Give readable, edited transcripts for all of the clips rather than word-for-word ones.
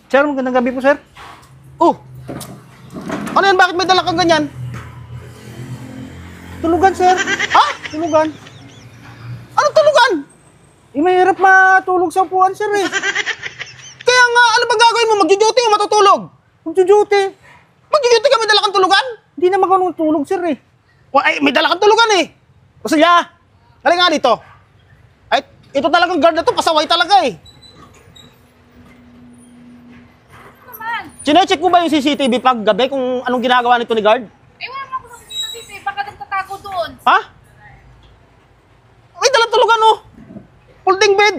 Sir, magandang gabi po, sir. Oh! Ano yan? Bakit may dala kang ganyan? Tulugan, sir. Ha? Tulugan. Anong tulugan? Mahirap matulog sa upuan, sir, eh. Kaya nga, ano bang gagawin mo? Magjo-duty o matutulog? Magjujuti. Magjo-duty ka, may dala kang tulugan? Hindi naman ako tulog, sir, eh. O ay, may dala kang tulugan eh. O siya, galing nga dito. Ay, ito talagang guard na to, pasaway talaga eh. Chine-check mo ba yung CCTV pag gabi kung anong ginagawa nito ni guard? Eh, wala na ako sa dito eh. Baka nagtatago doon. Ha? May dalang tulugan oh. Folding bed.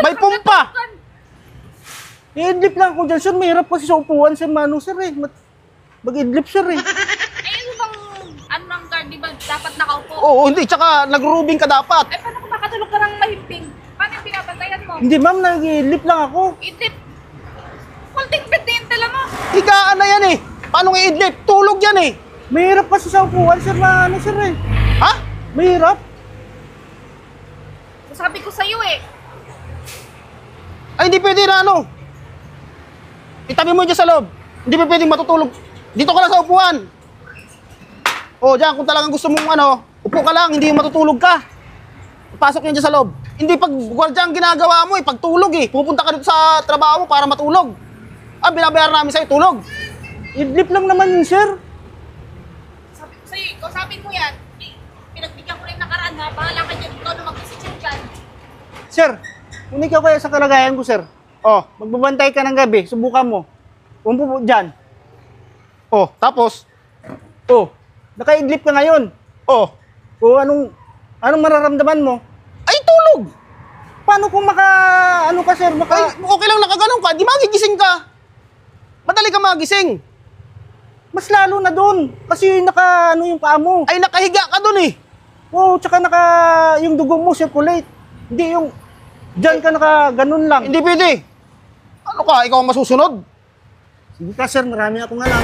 May pumpa. I-idlip lang ako dyan, sir. Mahirap kasi sa upuan, sir, Mano, sir, eh. Mag-idlip, sir, eh. Eh, ano bang, ano ng guard, di ba? Dapat nakaupo. Oo, hindi. Tsaka nag-rubing ka dapat. Eh, paano kung makatulog ka ng mahimping? Paano yung pinapantayan mo? Hindi, ma'am. Nag-idlip lang ako. Idlip. Folding bed na yung tala mo. Higaan na yan eh. Paano nga idlip? Tulog yan eh. Mahirap kasi sa upuan, sir, Mano, sir, eh. Ha? Mahirap. Sabi ko sa'yo eh. Ay, hindi pwede na ano. Itabi mo dyan sa loob. Hindi pa pwedeng matutulog. Dito ka lang sa upuan. O, dyan, kung talagang gusto mong ano, upo ka lang, hindi matutulog ka. Pasok yan dyan sa loob. Hindi pag gwardiya ang ginagawa mo eh, pagtulog eh. Pupunta ka dito sa trabaho mo para matulog. Ah, binabayaran namin sa'yo, tulog. Idlip lang naman yun, sir. Sabi ko sa'yo, ikaw sabi mo yan. Eh, pinagbigyan ko rin nakaraan ha. Bahala ka dyan. Ikaw na mag-decision dyan. Sir, kung ikaw kaya sa kalagayan ko, sir. Oh, magbabantay ka ng gabi, subukan mo. Umupo dyan. Oh, tapos, Oh, naka-idlip ka ngayon. oh, O anong mararamdaman mo? ay tulog. Paano kung ano ka, sir? Ay, okay lang nakaganon ka, di magigising ka. Madali ka magising. Mas lalo na doon. Kasi yung paa mo. Ay, nakahiga ka dun eh. Oo, tsaka yung dugo mo circulate. Hindi yung, dyan ka ganun lang. Hindi pwede. Ano ka, ikaw ang masusunod? Sige ka, sir, marami akong alam.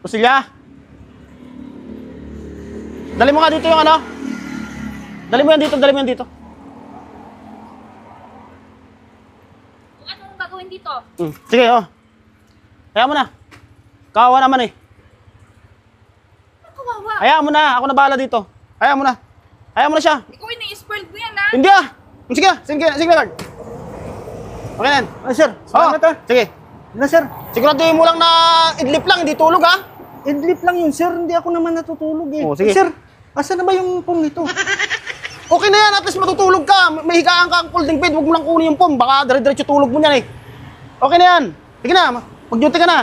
Kusilya. Dali mo nga dito yung ano. Dali mo yan dito. Kung anong gagawin dito? Sige, oh. Hayaan mo na. Kawawa naman eh. Ano kawawa? Hayaan mo na, ako na bahala dito. Hayaan mo na siya. Ikaw ini-spoiled mo yan ha. Hindi ah. Sige na, guard. Okay na yan. Ay, sir, salamat ah. Sige. Na, sir. Siguraduhin mo lang na idlip lang, hindi tulog ha. Idlip lang yun, sir. Hindi ako naman natutulog eh. Oh, sige. Eh, sir, asa na ba yung pong nito? Okay na yan, at least matutulog ka. May higaan ka ang folding bed, huwag mo lang kunin yung pom. Baka dire-diretso tulog mo niyan eh. Okay na yan. Sige na, mag-duty ka na.